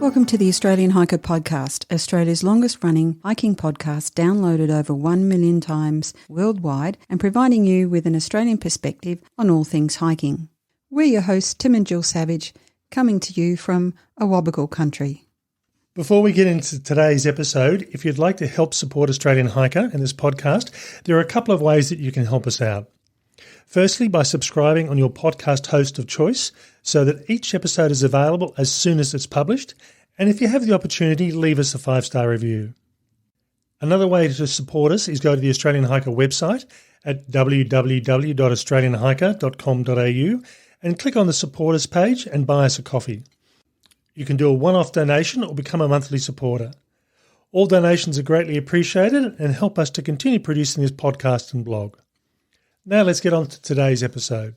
Welcome to the Australian Hiker Podcast, Australia's longest running hiking podcast, downloaded over 1 million times worldwide and providing you with an Australian perspective on all things hiking. We're your hosts, Tim and Jill Savage, coming to you from Awabakal country. Before we get into today's episode, if you'd like to help support Australian Hiker and this podcast, there are a couple of ways that you can help us out. Firstly, by subscribing on your podcast host of choice so that each episode is available as soon as it's published. And if you have the opportunity, leave us a 5-star review. Another way to support us is go to the Australian Hiker website at www.australianhiker.com.au and click on the Support Us page and buy us a coffee. You can do a one-off donation or become a monthly supporter. All donations are greatly appreciated and help us to continue producing this podcast and blog. Now let's get on to today's episode.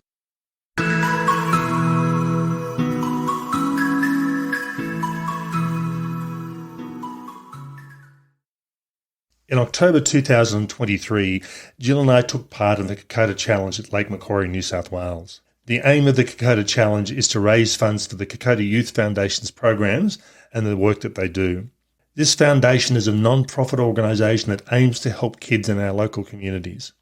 In October 2023, Gill and I took part in the Kokoda Challenge at Lake Macquarie, New South Wales. The aim of the Kokoda Challenge is to raise funds for the Kokoda Youth Foundation's programs and the work that they do. This foundation is a non-profit organisation that aims to help kids in our local communities.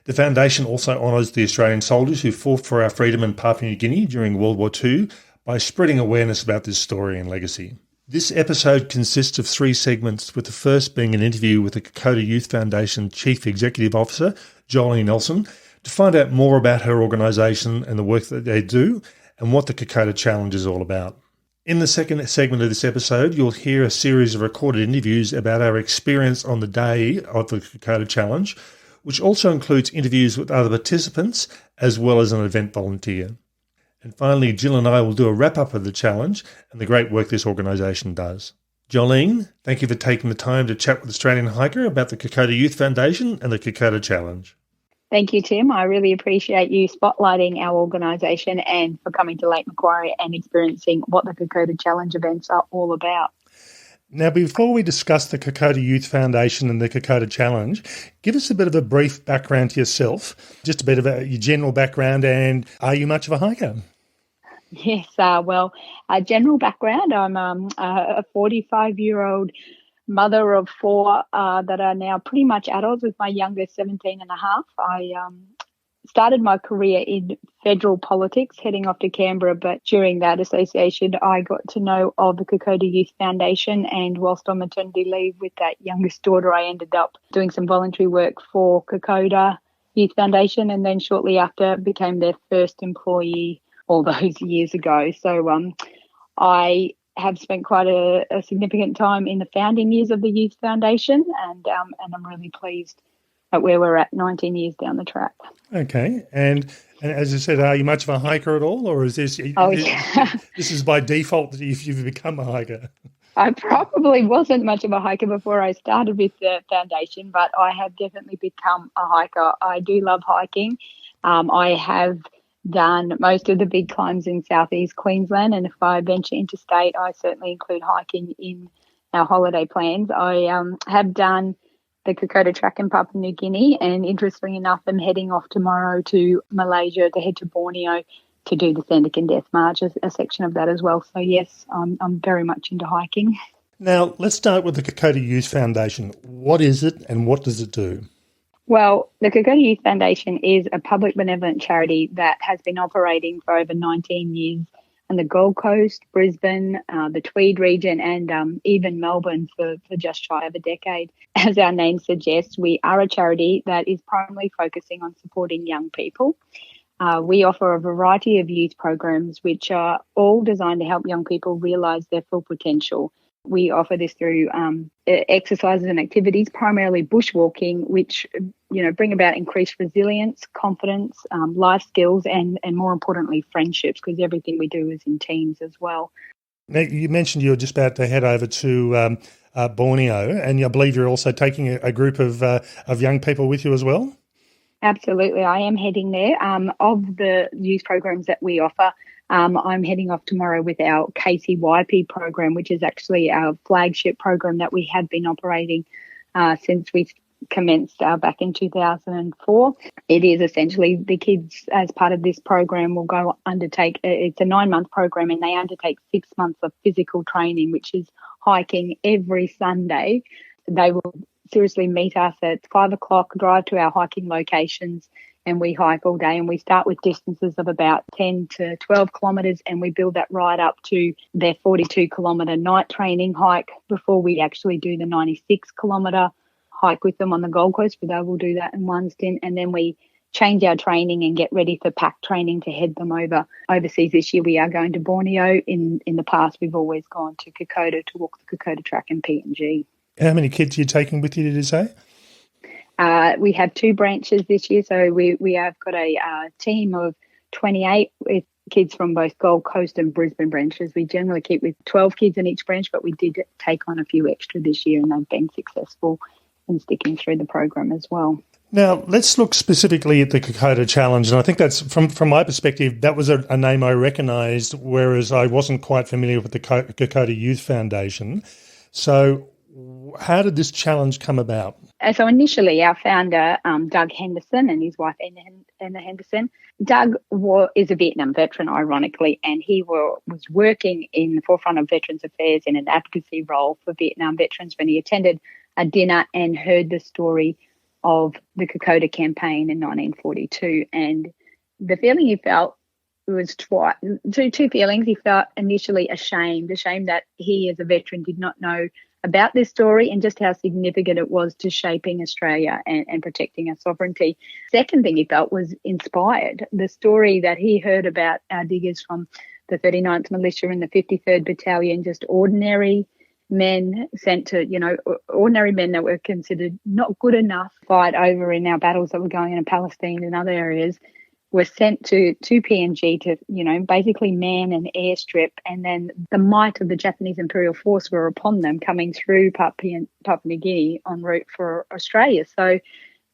The foundation also honours the Australian soldiers who fought for our freedom in Papua New Guinea during World War II by spreading awareness about this story and legacy. This episode consists of 3 segments, with the first being an interview with the Kokoda Youth Foundation Chief Executive Officer, Johllene Elson, to find out more about her organisation and the work that they do and what the Kokoda Challenge is all about. In the second segment of this episode, you'll hear a series of recorded interviews about our experience on the day of the Kokoda Challenge, which also includes interviews with other participants as well as an event volunteer. And finally, Gill and I will do a wrap-up of the challenge and the great work this organisation does. Johllene, thank you for taking the time to chat with Australian Hiker about the Kokoda Youth Foundation and the Kokoda Challenge. Thank you, Tim. I really appreciate you spotlighting our organisation and for coming to Lake Macquarie and experiencing what the Kokoda Challenge events are all about. Now, before we discuss the Kokoda Youth Foundation and the Kokoda Challenge, give us a bit of a brief background to yourself, just a bit of your general background, and are you much of a hiker? Yes, a general background. I'm a 45-year-old mother of 4 that are now pretty much adults, with my youngest 17 and a half. I started my career in federal politics, heading off to Canberra, but during that association, I got to know of the Kokoda Youth Foundation, and whilst on maternity leave with that youngest daughter, I ended up doing some voluntary work for Kokoda Youth Foundation, and then shortly after became their first employee all those years ago. So I have spent quite a significant time in the founding years of the Youth Foundation, and I'm really pleased at where we're at 19 years down the track. Okay. And as I said, are you much of a hiker at all, or is this this is by default that you've become a hiker? I probably wasn't much of a hiker before I started with the foundation, but I have definitely become a hiker. I do love hiking. I have done most of the big climbs in southeast Queensland, and if I venture interstate, I certainly include hiking in our holiday plans. I have done the Kokoda Track in Papua New Guinea, and interestingly enough, I'm heading off tomorrow to Malaysia to head to Borneo to do the Sandakan Death March, a section of that as well. So yes, I'm very much into hiking. Now, let's start with the Kokoda Youth Foundation. What is it and what does it do? Well, the Kokoda Youth Foundation is a public benevolent charity that has been operating for over 19 years on the Gold Coast, Brisbane, the Tweed region, and even Melbourne for just shy of a decade. As our name suggests, we are a charity that is primarily focusing on supporting young people. We offer a variety of youth programs which are all designed to help young people realise their full potential. We offer this through exercises and activities, primarily bushwalking, which bring about increased resilience, confidence, life skills, and more importantly, friendships, because everything we do is in teams as well. Now, you mentioned you were just about to head over to Borneo, and I believe you're also taking a group of young people with you as well? Absolutely, I am heading there. Of the youth programs that we offer, I'm heading off tomorrow with our KCYP program, which is actually our flagship program that we have been operating since we commenced back in 2004. It is essentially the kids, as part of this program, will go undertake, it's a 9-month program, and they undertake 6 months of physical training, which is hiking every Sunday. They will seriously meet us at 5 o'clock, drive to our hiking locations, and we hike all day. And we start with distances of about 10 to 12 kilometres, and we build that right up to their 42-kilometre night training hike before we actually do the 96-kilometre hike with them on the Gold Coast, but they will do that in one stint. And then we change our training and get ready for pack training to head them overseas. This year we are going to Borneo. In the past, we've always gone to Kokoda to walk the Kokoda track and PNG. How many kids are you taking with you, did you say? We have 2 branches this year, so we have got a team of 28 with kids from both Gold Coast and Brisbane branches. We generally keep with 12 kids in each branch, but we did take on a few extra this year, and they've been successful in sticking through the program as well. Now, let's look specifically at the Kokoda Challenge, and I think that's, from my perspective, that was a name I recognised, whereas I wasn't quite familiar with the Kokoda Youth Foundation. So how did this challenge come about? So initially, our founder, Doug Henderson, and his wife, Anna Henderson. Doug is a Vietnam veteran, ironically, and he was working in the forefront of Veterans Affairs in an advocacy role for Vietnam veterans when he attended a dinner and heard the story of the Kokoda campaign in 1942. And the feeling he felt was two feelings. He felt initially ashamed that he as a veteran did not know about this story and just how significant it was to shaping Australia and protecting our sovereignty. Second thing he felt was inspired. The story that he heard about our diggers from the 39th Militia and the 53rd Battalion, just ordinary men sent to, ordinary men that were considered not good enough to fight over in our battles that were going on in Palestine and other areas, were sent to PNG to, basically man an airstrip, and then the might of the Japanese Imperial Force were upon them coming through Papua New Guinea en route for Australia. So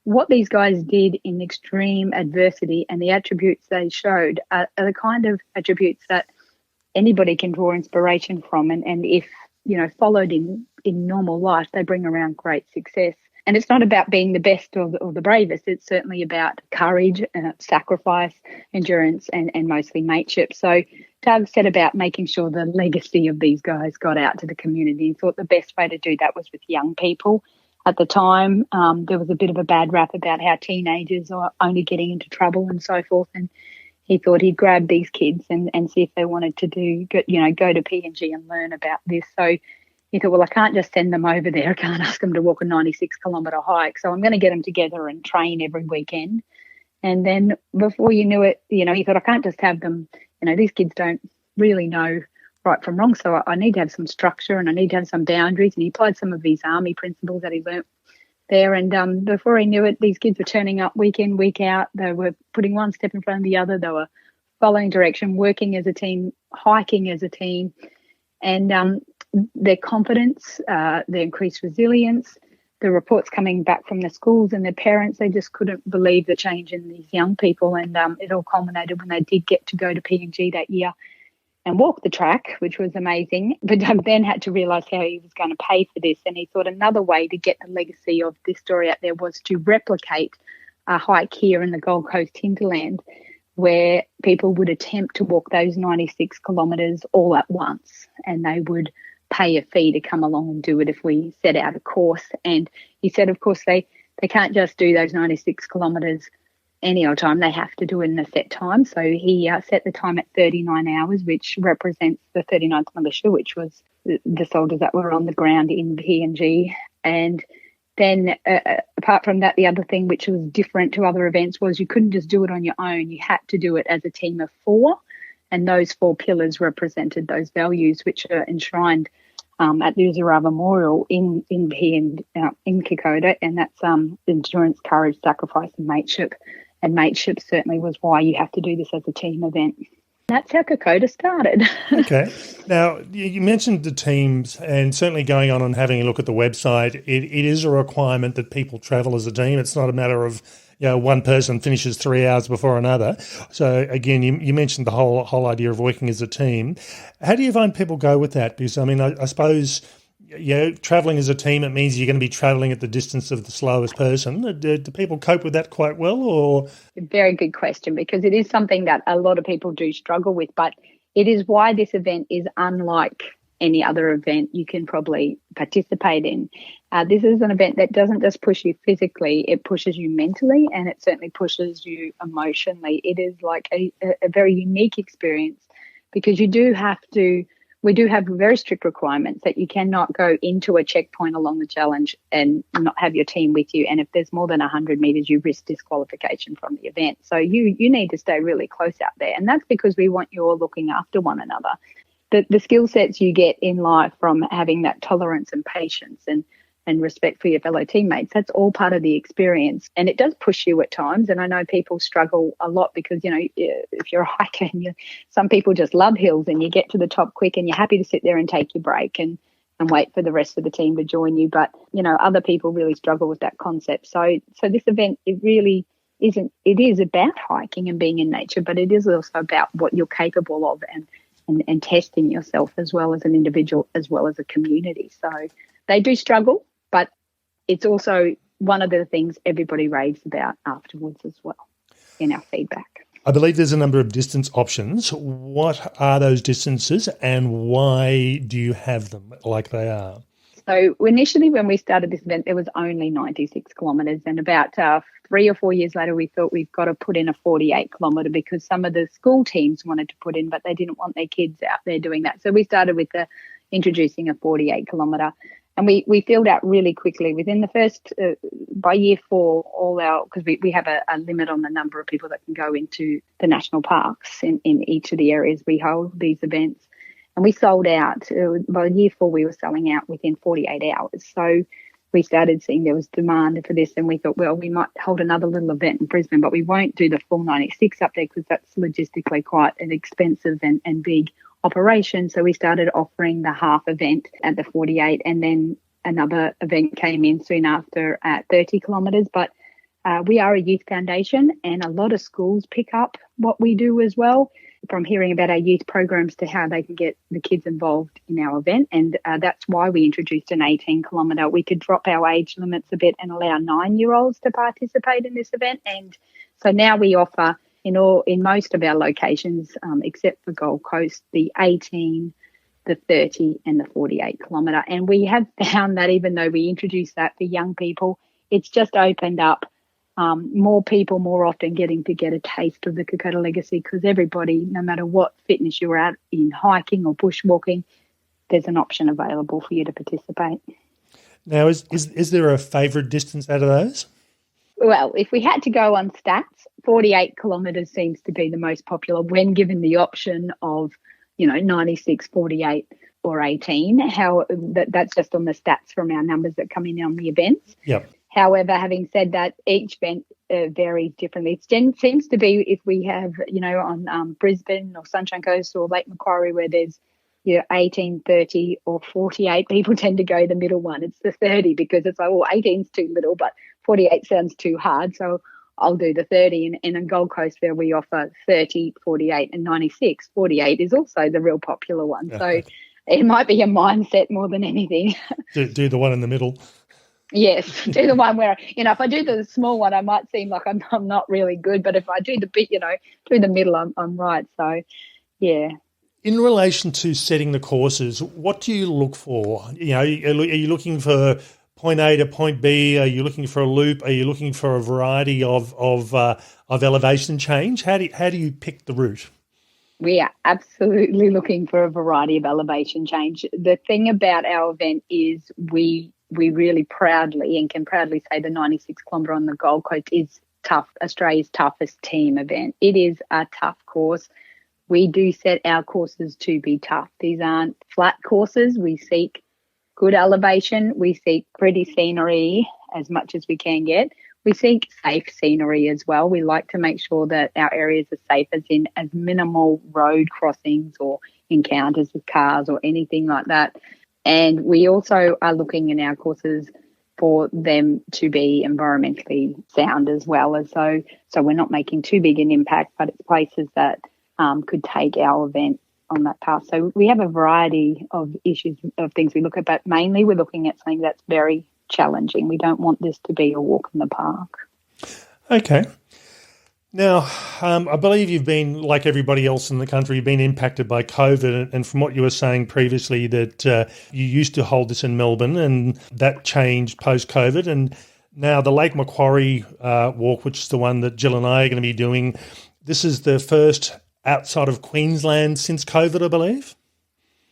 what these guys did in extreme adversity and the attributes they showed are the kind of attributes that anybody can draw inspiration from, and if followed in normal life, they bring around great success. And it's not about being the best or the bravest. It's certainly about courage, sacrifice, endurance, and mostly mateship. So Doug set about making sure the legacy of these guys got out to the community. He thought the best way to do that was with young people. At the time, there was a bit of a bad rap about how teenagers are only getting into trouble and so forth. And he thought he'd grab these kids and see if they wanted to go to PNG and learn about this. So he thought, well, I can't just send them over there. I can't ask them to walk a 96-kilometre hike. So I'm going to get them together and train every weekend. And then before you knew it, he thought, I can't just have them, these kids don't really know right from wrong. So I need to have some structure and I need to have some boundaries. And he applied some of these army principles that he learnt there. And before he knew it, these kids were turning up week in, week out. They were putting one step in front of the other. They were following direction, working as a team, hiking as a team. And their confidence, their increased resilience, the reports coming back from the schools and their parents, they just couldn't believe the change in these young people. And it all culminated when they did get to go to PNG that year and walk the track, which was amazing. But Doug then had to realise how he was going to pay for this. And he thought another way to get the legacy of this story out there was to replicate a hike here in the Gold Coast hinterland, where people would attempt to walk those 96 kilometres all at once, and they would pay a fee to come along and do it if we set out a course. And he said, of course, they can't just do those 96 kilometres any old time. They have to do it in a set time. So he set the time at 39 hours, which represents the 39th Militia, which was the soldiers that were on the ground in PNG. And then apart from that, the other thing which was different to other events was you couldn't just do it on your own. You had to do it as a team of 4. And those 4 pillars represented those values which are enshrined at the Uzura Memorial in Kokoda, and that's endurance, courage, sacrifice, and mateship. And mateship certainly was why you have to do this as a team event. That's how Kokoda started. Okay. Now, you mentioned the teams, and certainly going on and having a look at the website, it is a requirement that people travel as a team. It's not a matter of one person finishes 3 hours before another. So again, you mentioned the whole idea of working as a team. How do you find people go with that? Because I suppose travelling as a team, it means you're going to be travelling at the distance of the slowest person. Do people cope with that quite well, or? Very good question, because it is something that a lot of people do struggle with, but it is why this event is unlike any other event you can probably participate in. This is an event that doesn't just push you physically, it pushes you mentally, and it certainly pushes you emotionally. It is like a very unique experience, because we do have very strict requirements that you cannot go into a checkpoint along the challenge and not have your team with you. And if there's more than 100 metres, you risk disqualification from the event. So you need to stay really close out there. And that's because we want you all looking after one another. The skill sets you get in life from having that tolerance and patience and respect for your fellow teammates, that's all part of the experience. And it does push you at times. And I know people struggle a lot because, if you're a hiker and some people just love hills, and you get to the top quick and you're happy to sit there and take your break and wait for the rest of the team to join you. But, other people really struggle with that concept. So this event, it really isn't, it is about hiking and being in nature, but it is also about what you're capable of and testing yourself as well as an individual, as well as a community. So they do struggle, but it's also one of the things everybody raves about afterwards as well in our feedback. I believe there's a number of distance options. What are those distances and why do you have them like they are? So initially when we started this event, there was only 96 kilometres, and about 3 or 4 years later, we thought we've got to put in a 48 kilometre because some of the school teams wanted to put in, but they didn't want their kids out there doing that. So we started with introducing a 48 kilometre. And we filled out really quickly within the first, by year 4, because we have a limit on the number of people that can go into the national parks in each of the areas we hold these events. And we sold out. By year 4, we were selling out within 48 hours. So we started seeing there was demand for this, and we thought, well, we might hold another little event in Brisbane, but we won't do the full 96 up there because that's logistically quite an expensive and big operation. So we started offering the half event at the 48, and then another event came in soon after at 30 kilometres. But we are a youth foundation, and a lot of schools pick up what we do as well, from hearing about our youth programs to how they can get the kids involved in our event. And that's why we introduced an 18 kilometre. We could drop our age limits a bit and allow 9-year-olds to participate in this event. And so now we offer in most of our locations, except for Gold Coast, the 18, the 30 and the 48 kilometre. And we have found that even though we introduced that for young people, it's just opened up more people more often getting to get a taste of the Kokoda legacy, because everybody, no matter what fitness you're at in hiking or bushwalking, there's an option available for you to participate. Now, is there a favourite distance out of those? Well, if we had to go on stats, 48 kilometres seems to be the most popular when given the option of, 96, 48 or 18. That's just on the stats from our numbers that come in on the events. Yep. However, having said that, each event varies differently. It seems to be if we have, on Brisbane or Sunshine Coast or Lake Macquarie where there's 18, 30 or 48, people tend to go the middle one. It's the 30 because it's like, 18's too little, but 48 sounds too hard. So I'll do the 30. And on Gold Coast where we offer 30, 48 and 96, 48 is also the real popular one. So it might be a mindset more than anything. Do the one in the middle. Yes, do the one where, if I do the small one, I might seem like I'm not really good. But if I do the bit, through the middle, I'm right. So, yeah. In relation to setting the courses, what do you look for? Are you looking for point A to point B? Are you looking for a loop? Are you looking for a variety of elevation change? How do you pick the route? We are absolutely looking for a variety of elevation change. The thing about our event is we really proudly and can proudly say the 96 kilometre on the Gold Coast is tough, Australia's toughest team event. It is a tough course. We do set our courses to be tough. These aren't flat courses. We seek good elevation. We seek pretty scenery as much as we can get. We seek safe scenery as well. We like to make sure that our areas are safe, as minimal road crossings or encounters with cars or anything like that. And we also are looking in our courses for them to be environmentally sound as well. And so we're not making too big an impact, but it's places that could take our event on that path. So we have a variety of issues of things we look at, but mainly we're looking at something that's very challenging. We don't want this to be a walk in the park. Okay. Now, I believe you've been, like everybody else in the country, you've been impacted by COVID. And from what you were saying previously, that you used to hold this in Melbourne and that changed post-COVID. And now the Lake Macquarie walk, which is the one that Gill and I are going to be doing, this is the first outside of Queensland since COVID, I believe?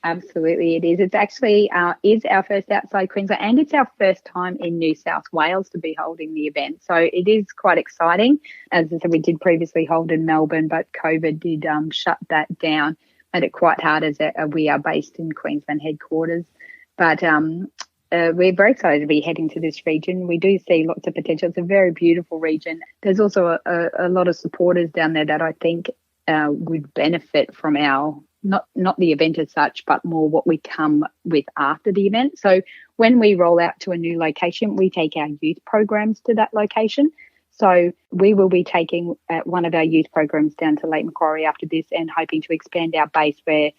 Absolutely, it is. It's actually is our first outside Queensland, and it's our first time in New South Wales to be holding the event. So it is quite exciting. As I said, we did previously hold in Melbourne, but COVID did shut that down, made it quite hard as we are based in Queensland headquarters. But we're very excited to be heading to this region. We do see lots of potential. It's a very beautiful region. There's also a lot of supporters down there that I think would benefit from our not the event as such, but more what we come with after the event. So when we roll out to a new location, we take our youth programs to that location. So we will be taking one of our youth programs down to Lake Macquarie after this and hoping to expand our base where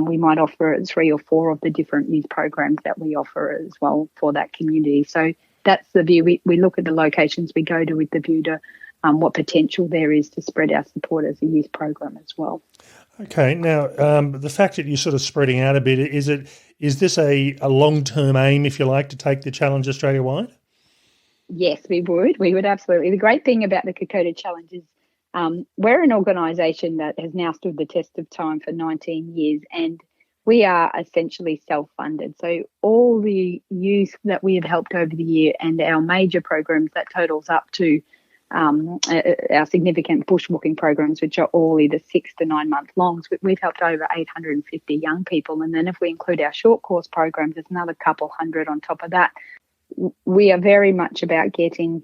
we might offer 3 or 4 of the different youth programs that we offer as well for that community. So that's the view. We look at the locations we go to with the view to what potential there is to spread our support as a youth program as well. Okay. Now, the fact that you're sort of spreading out a bit, is this a long-term aim, if you like, to take the challenge Australia-wide? Yes, we would absolutely. The great thing about the Kokoda Challenge is we're an organisation that has now stood the test of time for 19 years, and we are essentially self-funded. So all the youth that we have helped over the year and our major programs that totals up to our significant bushwalking programs, which are all either 6 to 9 month longs, we've helped over 850 young people. And then if we include our short course programs, there's another couple hundred on top of that. We are very much about getting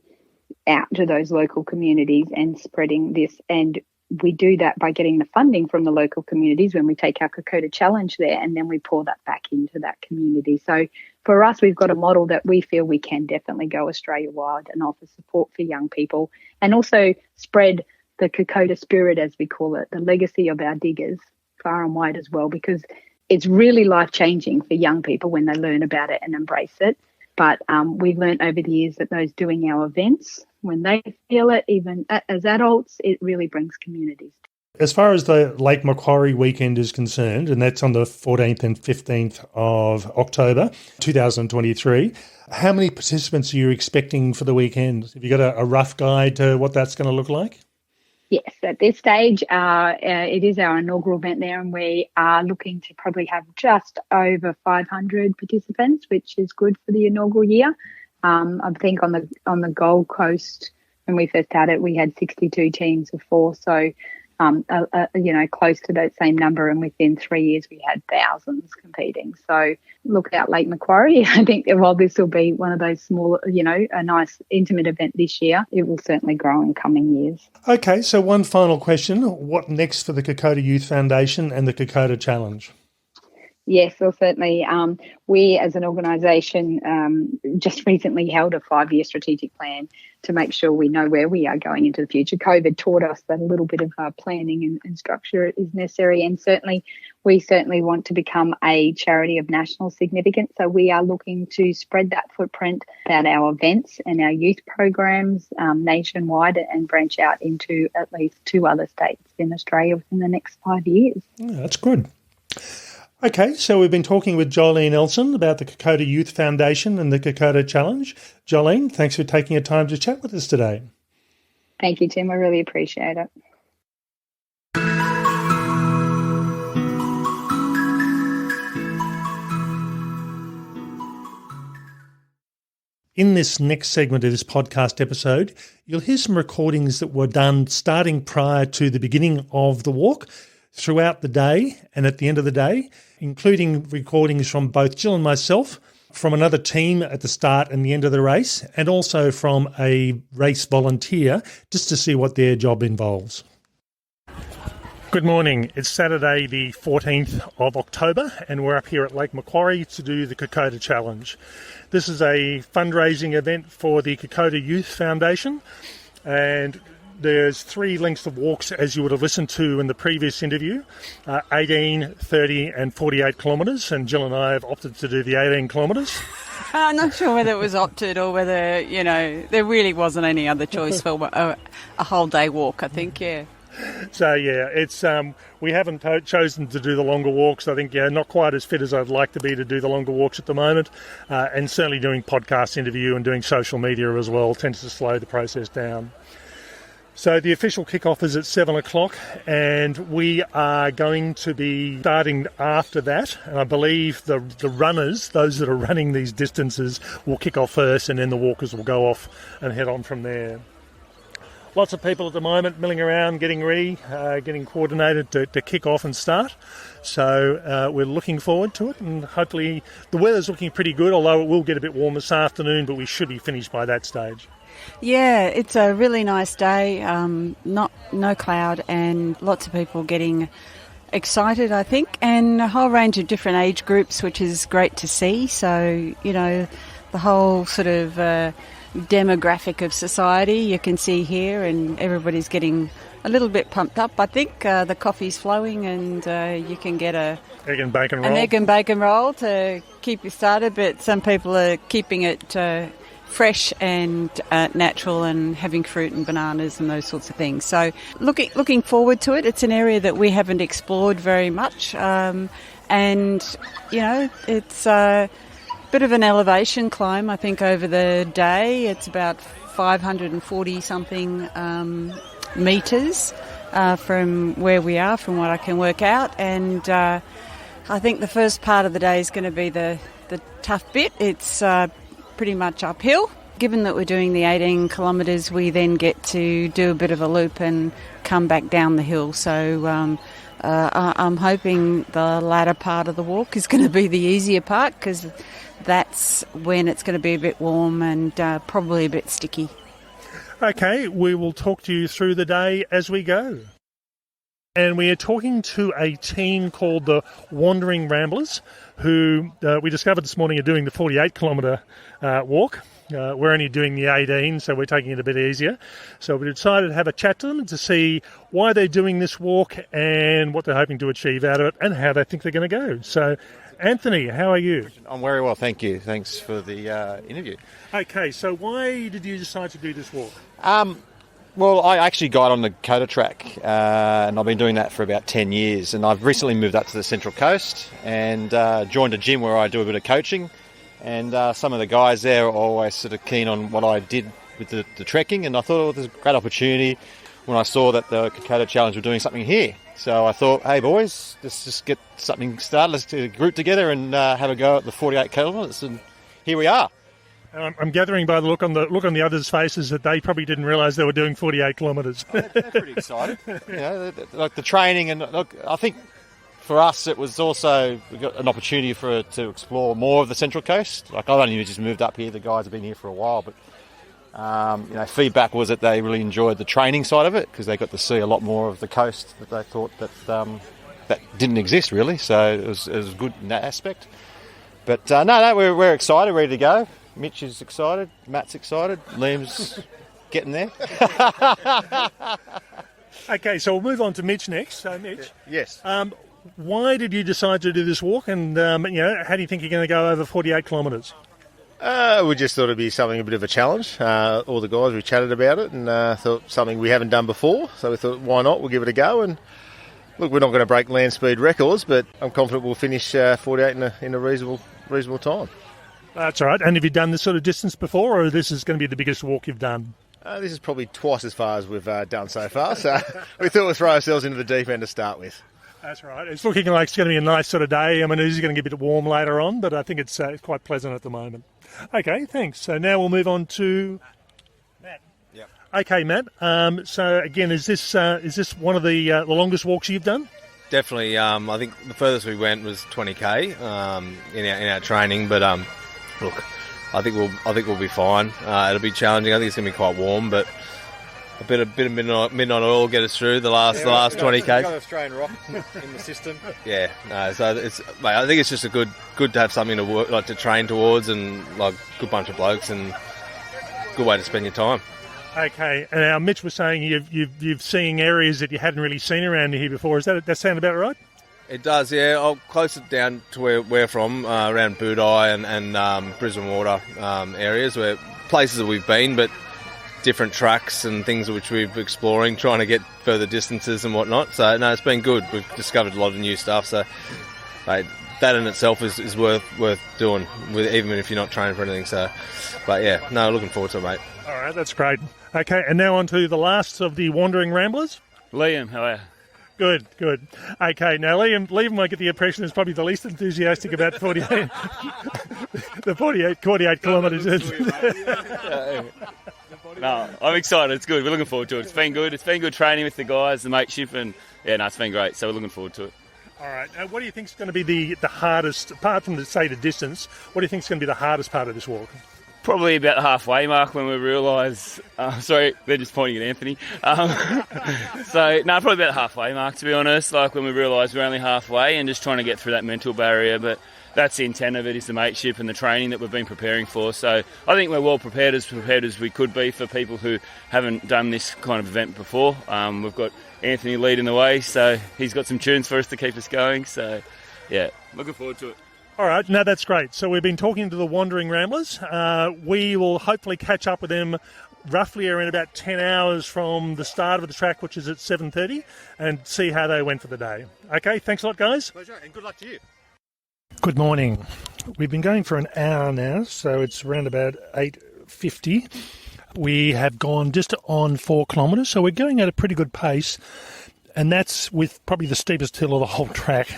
out to those local communities and spreading this. And we do that by getting the funding from the local communities when we take our Kokoda Challenge there, and then we pour that back into that community. So for us, we've got a model that we feel we can definitely go Australia-wide and offer support for young people and also spread the Kokoda spirit, as we call it, the legacy of our diggers far and wide as well, because it's really life-changing for young people when they learn about it and embrace it. But we've learned over the years that those doing our events, when they feel it, even as adults, it really brings communities. As far as the Lake Macquarie weekend is concerned, and that's on the 14th and 15th of October 2023, how many participants are you expecting for the weekend? Have you got a rough guide to what that's going to look like? Yes, at this stage, it is our inaugural event there, and we are looking to probably have just over 500 participants, which is good for the inaugural year. I think on the Gold Coast, when we first started, we had 62 teams of 4, so close to that same number, and within 3 years we had thousands competing. So look out Lake Macquarie. I think while this will be one of those small, a nice intimate event this year, it will certainly grow in coming years. Okay, so one final question. What next for the Kokoda Youth Foundation and the Kokoda Challenge? Yes, well, certainly. We as an organisation just recently held a 5-year strategic plan to make sure we know where we are going into the future. COVID taught us that a little bit of planning and structure is necessary, and we certainly want to become a charity of national significance. So we are looking to spread that footprint about our events and our youth programs nationwide and branch out into at least 2 other states in Australia within the next 5 years. Yeah, that's good. Okay, so we've been talking with Johllene Elson about the Kokoda Youth Foundation and the Kokoda Challenge. Johllene, thanks for taking your time to chat with us today. Thank you, Tim. I really appreciate it. In this next segment of this podcast episode, you'll hear some recordings that were done starting prior to the beginning of the walk, throughout the day and at the end of the day, including recordings from both Gill and myself, from another team at the start and the end of the race, and also from a race volunteer, just to see what their job involves. Good morning. It's Saturday the 14th of October and we're up here at Lake Macquarie to do the Kokoda Challenge. This is a fundraising event for the Kokoda Youth Foundation, and there's 3 lengths of walks, as you would have listened to in the previous interview, 18, 30 and 48 kilometres, and Gill and I have opted to do the 18 kilometres. I'm not sure whether it was opted or whether, there really wasn't any other choice for a whole day walk, I think, yeah. So, yeah, it's we haven't chosen to do the longer walks. I think, not quite as fit as I'd like to be to do the longer walks at the moment. And certainly doing podcast interview and doing social media as well tends to slow the process down. So the official kickoff is at 7 o'clock, and we are going to be starting after that. And I believe the runners, those that are running these distances, will kick off first, and then the walkers will go off and head on from there. Lots of people at the moment milling around, getting ready, getting coordinated to kick off and start. So we're looking forward to it, and hopefully the weather's looking pretty good, although it will get a bit warm this afternoon, but we should be finished by that stage. Yeah, it's a really nice day, no cloud, and lots of people getting excited, I think, and a whole range of different age groups, which is great to see. So, the whole sort of demographic of society you can see here, and everybody's getting a little bit pumped up. I think the coffee's flowing, and you can get an egg and bacon roll to keep you started, but some people are keeping it fresh and natural, and having fruit and bananas and those sorts of things. So looking forward to it. It's an area that we haven't explored very much, and it's a bit of an elevation climb, I think, over the day. It's about 540 something metres from where we are, from what I can work out, and I think the first part of the day is going to be the tough bit. It's pretty much uphill. Given that we're doing the 18 kilometres, we then get to do a bit of a loop and come back down the hill. So I'm hoping the latter part of the walk is going to be the easier part, because that's when it's going to be a bit warm and probably a bit sticky. Okay, we will talk to you through the day as we go. And we are talking to a team called the Wandering Ramblers, who we discovered this morning are doing the 48-kilometre walk. We're only doing the 18, so we're taking it a bit easier. So we decided to have a chat to them to see why they're doing this walk and what they're hoping to achieve out of it and how they think they're going to go. So, Anthony, how are you? I'm very well, thank you. Thanks for the interview. Okay, so why did you decide to do this walk? Well, I actually got on the Kokoda track, and I've been doing that for about 10 years. And I've recently moved up to the Central Coast and joined a gym where I do a bit of coaching. And some of the guys there are always sort of keen on what I did with the trekking. And I thought it was a great opportunity when I saw that the Kokoda Challenge were doing something here. So I thought, hey boys, let's just get something started. Let's do a group together and have a go at the 48 kilometres. And here we are. I'm gathering by the look on the others' faces that they probably didn't realise they were doing 48 kilometres. They're pretty excited. Like the training, and look, I think for us it was also, we got an opportunity to explore more of the Central Coast. Like, I've only just moved up here. The guys have been here for a while, but feedback was that they really enjoyed the training side of it, because they got to see a lot more of the coast that they thought that didn't exist really. So it was good in that aspect. But we're excited, ready to go. Mitch is excited, Matt's excited, Liam's getting there. Okay, so we'll move on to Mitch next. So, Mitch. Yes. Why did you decide to do this walk, and how do you think you're going to go over 48 kilometres? We just thought it'd be something, a bit of a challenge. All the guys, we chatted about it and thought something we haven't done before. So we thought, why not? We'll give it a go. And look, we're not going to break land speed records, but I'm confident we'll finish 48 in a reasonable time. That's all right. And have you done this sort of distance before, or this is going to be the biggest walk you've done? This is probably twice as far as we've done so far. So we thought we'd throw ourselves into the deep end to start with. That's right. It's looking like it's going to be a nice sort of day. I mean, it is going to get a bit warm later on, but I think it's quite pleasant at the moment. Okay, thanks. So now we'll move on to Matt. Yep. Okay, Matt. So again, is this one of the longest walks you've done? Definitely. I think the furthest we went was 20k in our training, but look, I think we'll be fine. It'll be challenging. I think it's going to be quite warm, but a bit of midnight oil will get us through the last 20k. Got Australian rock in the system. Yeah, no. So I think it's just good to have something to work, to train towards, and good bunch of blokes, and good way to spend your time. Okay, and now Mitch was saying you've seen areas that you hadn't really seen around here before. Is that sound about right? It does, yeah. I'll close it down to where we're from, around Budai and Brisbane Water areas, where places that we've been, but different tracks and things which we've exploring, trying to get further distances and whatnot. So, no, it's been good. We've discovered a lot of new stuff, so that in itself is worth doing, even if you're not training for anything. So, but yeah, no, looking forward to it, mate. All right, that's great. Okay, and now on to the last of the Wandering Ramblers. Liam, how are you? Good. Okay, now Liam might get the impression is probably the least enthusiastic about 48 kilometres. No, I'm excited. It's good. We're looking forward to it. It's been good. It's been good training with the guys, the mateship, and it's been great. So we're looking forward to it. All right. Now, what do you think is going to be the hardest, apart from the distance? What do you think is going to be the hardest part of this walk? Probably about the halfway mark when we realise... sorry, they're just pointing at Anthony. Probably about the halfway mark, to be honest, like when we realise we're only halfway and just trying to get through that mental barrier. But that's the intent of it, is the mateship and the training that we've been preparing for. So I think we're well prepared as we could be for people who haven't done this kind of event before. We've got Anthony leading the way, so he's got some tunes for us to keep us going. So, yeah, looking forward to it. All right, no, that's great. So we've been talking to the Wandering Ramblers. We will hopefully catch up with them roughly around about 10 hours from the start of the track, which is at 7:30, and see how they went for the day. Okay, thanks a lot, guys. Pleasure, and good luck to you. Good morning. We've been going for an hour now, so it's around about 8:50. We have gone just on 4 kilometres, so we're going at a pretty good pace. And that's with probably the steepest hill of the whole track,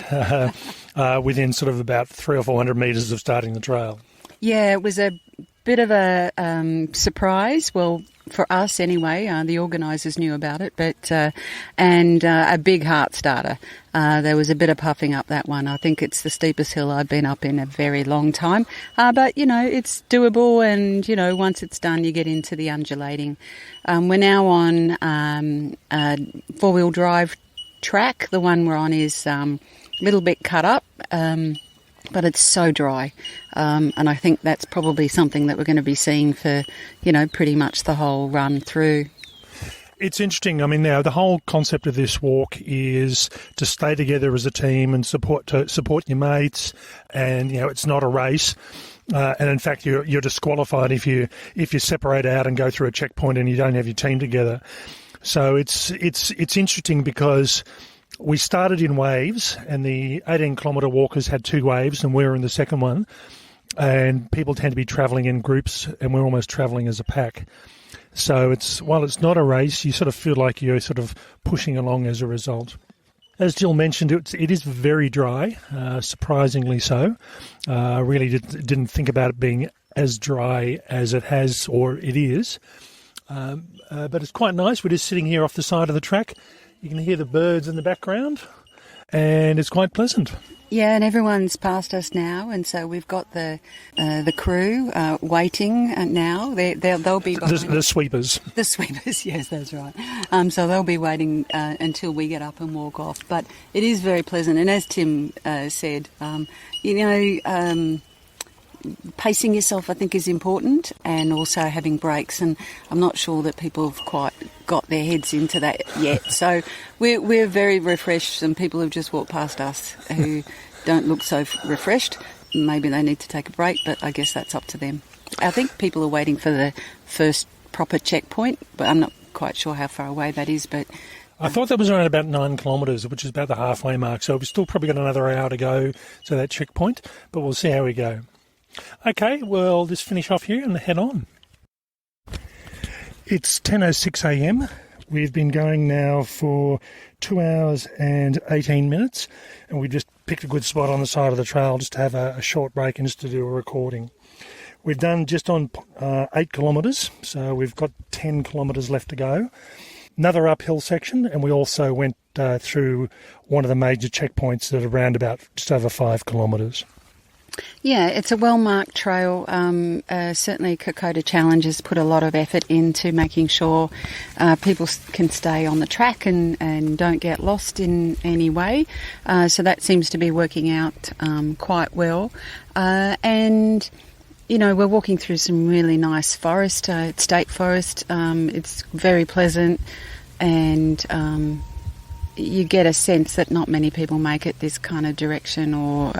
within sort of about 300 or 400 metres of starting the trail. Yeah, it was a bit of a surprise. Well, for us anyway, the organisers knew about it, but and a big heart starter. There was a bit of puffing up that one. I think it's the steepest hill I've been up in a very long time. But, it's doable, and, once it's done, you get into the undulating. We're now on a four-wheel drive track. The one we're on is a little bit cut up, but it's so dry. And I think that's probably something that we're going to be seeing for, pretty much the whole run through. It's interesting. I mean, now the whole concept of this walk is to stay together as a team and support your mates. And it's not a race. And in fact, you're disqualified if you separate out and go through a checkpoint and you don't have your team together. So it's interesting because we started in waves, and the 18-kilometre walkers had 2 waves, and we were in the second one. And people tend to be travelling in groups, and we're almost travelling as a pack. So while it's not a race, you sort of feel like you're sort of pushing along as a result. As Jill mentioned, it is very dry, surprisingly so. Really didn't think about it being as dry as it has or it is. But it's quite nice. We're just sitting here off the side of the track. You can hear the birds in the background, and it's quite pleasant. Yeah, and everyone's past us now, and so we've got the crew waiting now. They'll be behind the sweepers. The sweepers, yes, that's right. So they'll be waiting until we get up and walk off. But it is very pleasant, and as Tim said, pacing yourself, I think, is important, and also having breaks. And I'm not sure that people have quite got their heads into that yet. So we're very refreshed, and people have just walked past us who don't look so refreshed. Maybe they need to take a break, but I guess that's up to them. I think people are waiting for the first proper checkpoint, but I'm not quite sure how far away that is. But I thought that was around about 9 kilometres, which is about the halfway mark. So we've still probably got another hour to go to that checkpoint, but we'll see how we go. Okay, we'll just finish off here and head on. It's 10:06 a.m. We've been going now for 2 hours and 18 minutes, and we just picked a good spot on the side of the trail just to have a short break and just to do a recording. We've done just on 8 kilometres, so we've got 10 kilometres left to go. Another uphill section, and we also went through one of the major checkpoints that are around about just over 5 kilometres. Yeah, it's a well-marked trail. Certainly Kokoda Challenge has put a lot of effort into making sure people can stay on the track and don't get lost in any way. So that seems to be working out quite well. And we're walking through some really nice forest, state forest. It's very pleasant, and you get a sense that not many people make it this kind of direction or,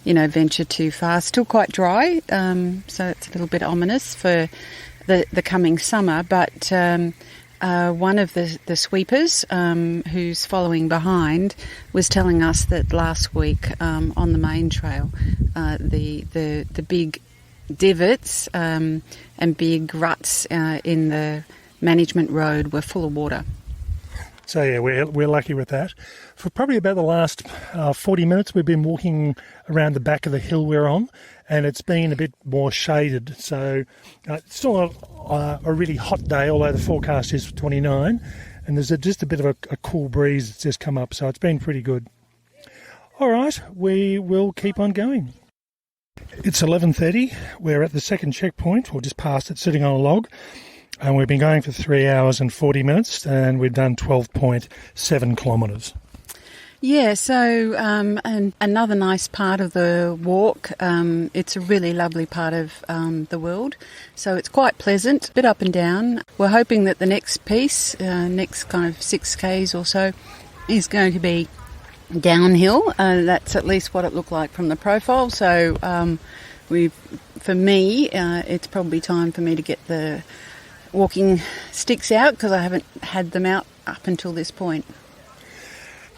venture too far. Still quite dry, so it's a little bit ominous for the coming summer. But one of the sweepers who's following behind was telling us that last week on the main trail, the big divots and big ruts in the management road were full of water. So yeah, we're lucky with that. For probably about the last 40 minutes, we've been walking around the back of the hill we're on, and it's been a bit more shaded. So it's still a really hot day, although the forecast is for 29, and there's just a bit of a cool breeze that's just come up, so it's been pretty good. All right, we will keep on going. It's 11:30. We're at the second checkpoint, or just past it, sitting on a log. And we've been going for 3 hours and 40 minutes, and we've done 12.7 kilometres. Yeah, so and another nice part of the walk, it's a really lovely part of the world, so it's quite pleasant, a bit up and down. We're hoping that the next piece, next kind of 6Ks or so, is going to be downhill. That's at least what it looked like from the profile, so for me, it's probably time for me to get the walking sticks out because I haven't had them out up until this point.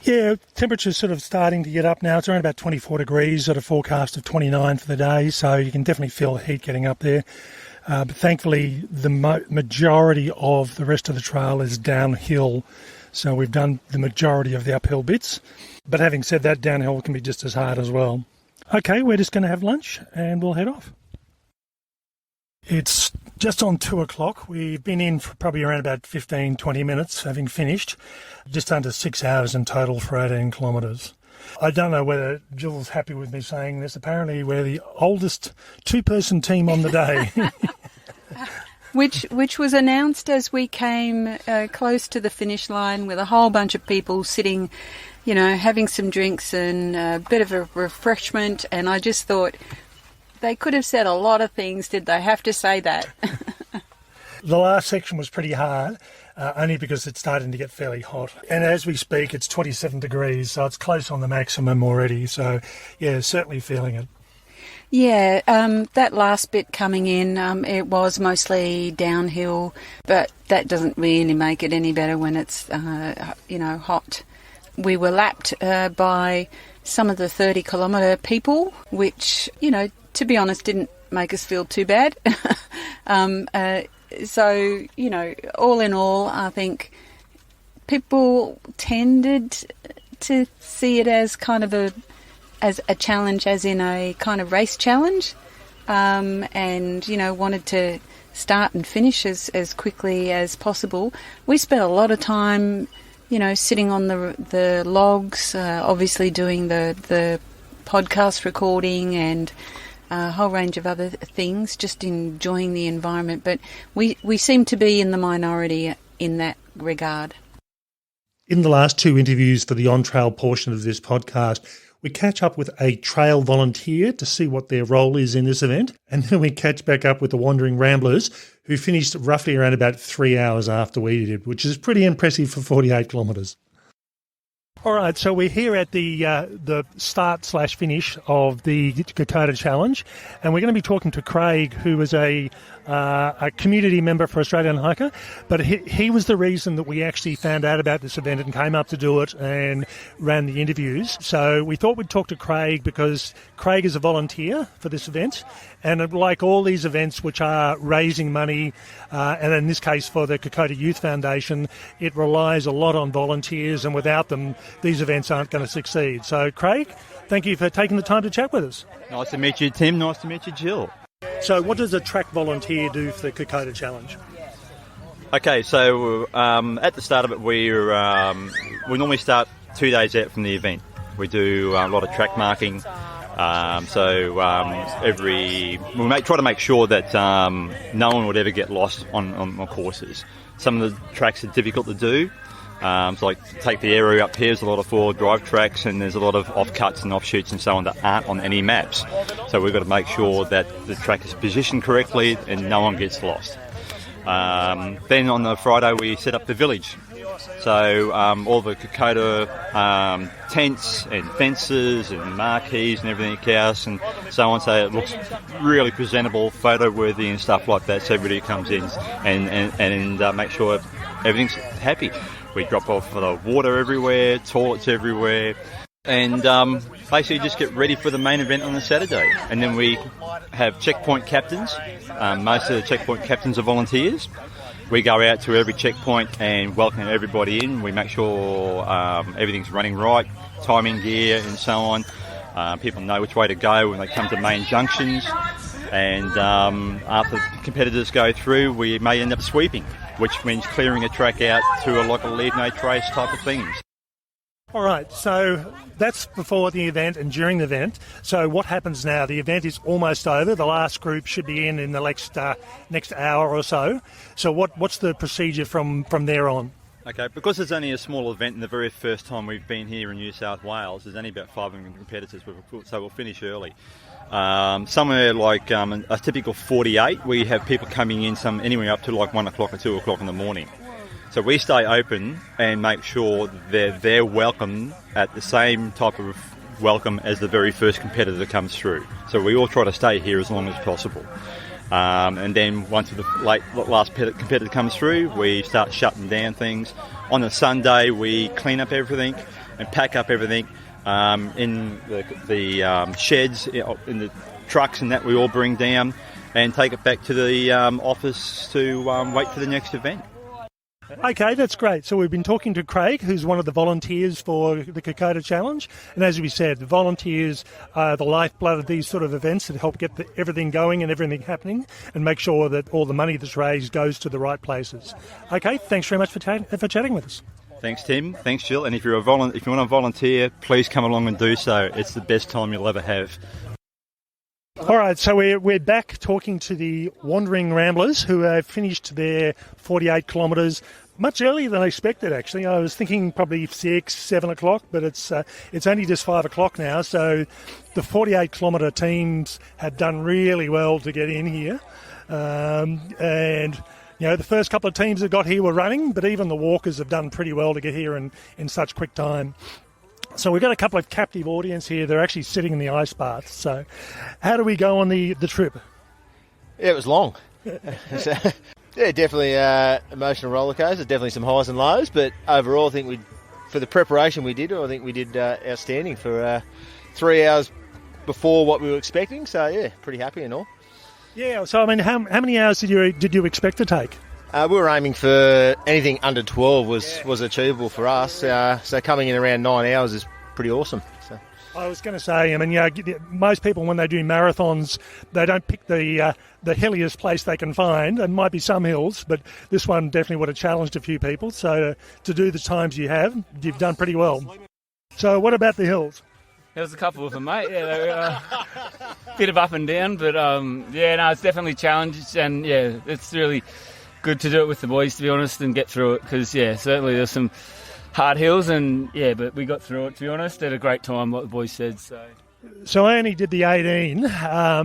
Yeah, temperature's sort of starting to get up now. It's around about 24 degrees at a forecast of 29 for the day, so you can definitely feel the heat getting up there. But thankfully, the majority of the rest of the trail is downhill, so we've done the majority of the uphill bits. But having said that, downhill can be just as hard as well. Okay, we're just going to have lunch and we'll head off. It's just on 2 o'clock. We've been in for probably around about 15, 20 minutes, having finished. Just under 6 hours in total for 18 kilometres. I don't know whether Jill's happy with me saying this. Apparently we're the oldest two-person team on the day. Which was announced as we came close to the finish line with a whole bunch of people sitting, having some drinks and a bit of a refreshment. And I just thought, they could have said a lot of things. Did they have to say that? The last section was pretty hard, only because it's starting to get fairly hot. And as we speak, it's 27 degrees, so it's close on the maximum already. So, yeah, certainly feeling it. Yeah, that last bit coming in, it was mostly downhill, but that doesn't really make it any better when it's, hot. We were lapped by some of the 30-kilometre people, which, to be honest, didn't make us feel too bad. So, all in all, I think people tended to see it as kind of as a challenge, as in a kind of race challenge, and, wanted to start and finish as quickly as possible. We spent a lot of time, sitting on the logs, obviously doing the podcast recording and a whole range of other things, just enjoying the environment. But we seem to be in the minority in that regard. In the last two interviews for the on-trail portion of this podcast, we catch up with a trail volunteer to see what their role is in this event, and then we catch back up with the Wandering Ramblers, who finished roughly around about 3 hours after we did, which is pretty impressive for 48 kilometres. All right, so we're here at the start/finish of the Kokoda Challenge, and we're going to be talking to Craig, who is a community member for Australian Hiker, but he was the reason that we actually found out about this event and came up to do it and ran the interviews. So we thought we'd talk to Craig because Craig is a volunteer for this event, and like all these events which are raising money, and in this case for the Kokoda Youth Foundation, it relies a lot on volunteers, and without them, these events aren't going to succeed. So Craig, thank you for taking the time to chat with us. Nice to meet you, Tim. Nice to meet you, Jill. So what does a track volunteer do for the Kokoda Challenge? Okay, so at the start of it, we normally start 2 days out from the event. We do a lot of track marking. Try to make sure that no one would ever get lost on courses. Some of the tracks are difficult to do. So like take the area up here, there's a lot of four-wheel drive tracks and there's a lot of offcuts and offshoots and so on that aren't on any maps. So we've got to make sure that the track is positioned correctly and no one gets lost. Then on the Friday we set up the village. So all the Kokoda tents and fences and marquees and everything else and so on, so it looks really presentable, photo worthy and stuff like that, so everybody comes in and make sure everything's happy. We drop off the water everywhere, toilets everywhere, and basically just get ready for the main event on the Saturday. And then we have checkpoint captains. Most of the checkpoint captains are volunteers. We go out to every checkpoint and welcome everybody in. We make sure everything's running right, timing gear and so on. People know which way to go when they come to main junctions. And after competitors go through, we may end up sweeping, which means clearing a track out to like a leave no trace type of things. All right, so that's before the event and during the event. So what happens now? The event is almost over. The last group should be in the next hour or so. So what's the procedure from there on? Okay, because it's only a small event and the very first time we've been here in New South Wales, there's only about 500 competitors, so we'll finish early. Somewhere like a typical 48, we have people coming in anywhere up to like 1 o'clock or 2 o'clock in the morning. So we stay open and make sure they're welcome at the same type of welcome as the very first competitor that comes through. So we all try to stay here as long as possible. And then once the last competitor comes through, we start shutting down things. On a Sunday, we clean up everything and pack up everything in the sheds, in the trucks and that we all bring down and take it back to the office to wait for the next event. Okay, that's great. So we've been talking to Craig, who's one of the volunteers for the Kokoda Challenge. And as we said, the volunteers are the lifeblood of these sort of events that help get everything going and everything happening and make sure that all the money that's raised goes to the right places. Okay, thanks very much for chatting with us. Thanks, Tim. Thanks, Jill. And if you want to volunteer, please come along and do so. It's the best time you'll ever have. All right, so we're back talking to the Wandering Ramblers who have finished their 48 kilometres much earlier than I expected, actually. I was thinking probably 6, 7 o'clock, but it's only just 5 o'clock now. So the 48 kilometre teams have done really well to get in here. And, you know, the first couple of teams that got here were running, but even the walkers have done pretty well to get here in such quick time. So we've got a couple of captive audience here. They're actually sitting in the ice bath. So how do we go on the trip? Yeah, it was long. Yeah, definitely emotional roller coaster. Definitely some highs and lows, but overall, I think for the preparation we did outstanding for 3 hours before what we were expecting. So yeah, pretty happy and all. Yeah. So I mean, how many hours did you expect to take? We were aiming for anything under 12 was achievable for us. So coming in around 9 hours is pretty awesome. So. I was going to say, I mean, yeah, most people when they do marathons, they don't pick the hilliest place they can find. There might be some hills, but this one definitely would have challenged a few people. So to do the times you've done pretty well. So what about the hills? There was a couple of them, mate. Yeah, they were a bit of up and down, but it's definitely challenged, and yeah, it's really good to do it with the boys, to be honest, and get through it, because certainly there's some hard hills, and but we got through it, to be honest, at a great time, like the boys said. So I only did the 18,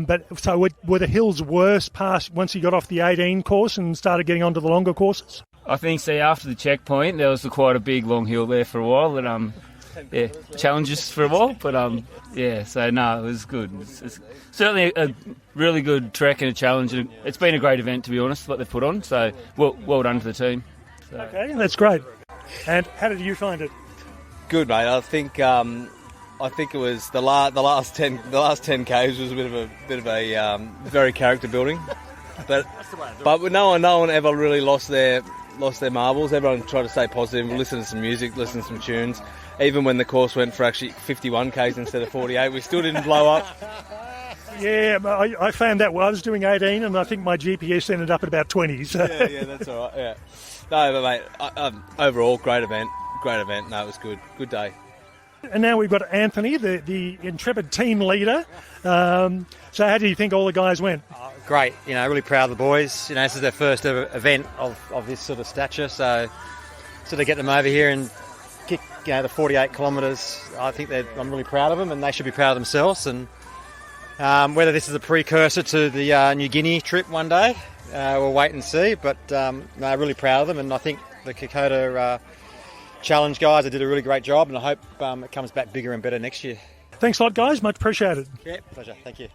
but so were the hills worse past once you got off the 18 course and started getting onto the longer courses? I think after the checkpoint there was quite a big long hill there for a while that challenges for a while, but it was good. It's certainly a really good trek and a challenge, and it's been a great event, to be honest, what they've put on, so well done to the team. So. Okay, that's great. And how did you find it? Good, mate. I think it was the last 10 k's was a bit of a very character building, but no one ever really lost their marbles. Everyone tried to stay positive, listen to some music, listen to some tunes. Even when the course went for actually 51 k's instead of 48, we still didn't blow up. Yeah, I found that I was doing 18, and I think my GPS ended up at about 20. So. Yeah, that's all right. Yeah, no, but mate, overall great event. No, it was good. Good day. And now we've got Anthony, the intrepid team leader. So how do you think all the guys went? Great. Really proud of the boys. This is their first ever event of this sort of stature. So sort of get them over here and kick the 48 kilometres. I'm really proud of them, and they should be proud of themselves. And whether this is a precursor to the New Guinea trip one day, we'll wait and see. But really proud of them, and I think the Kokoda Challenge guys, they did a really great job, and I hope it comes back bigger and better next year. Thanks a lot, guys. Much appreciated. Yeah, pleasure. Thank you.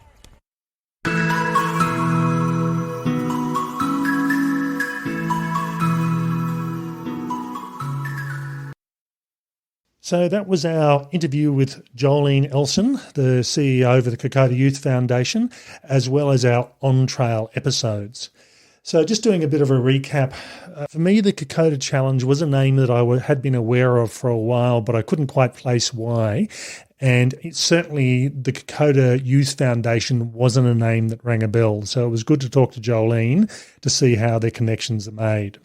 So that was our interview with Johllene Elson, the CEO of the Kokoda Youth Foundation, as well as our on-trail episodes. So just doing a bit of a recap, for me the Kokoda Challenge was a name that I had been aware of for a while, but I couldn't quite place why. And certainly the Kokoda Youth Foundation wasn't a name that rang a bell. So it was good to talk to Johllene to see how their connections are made.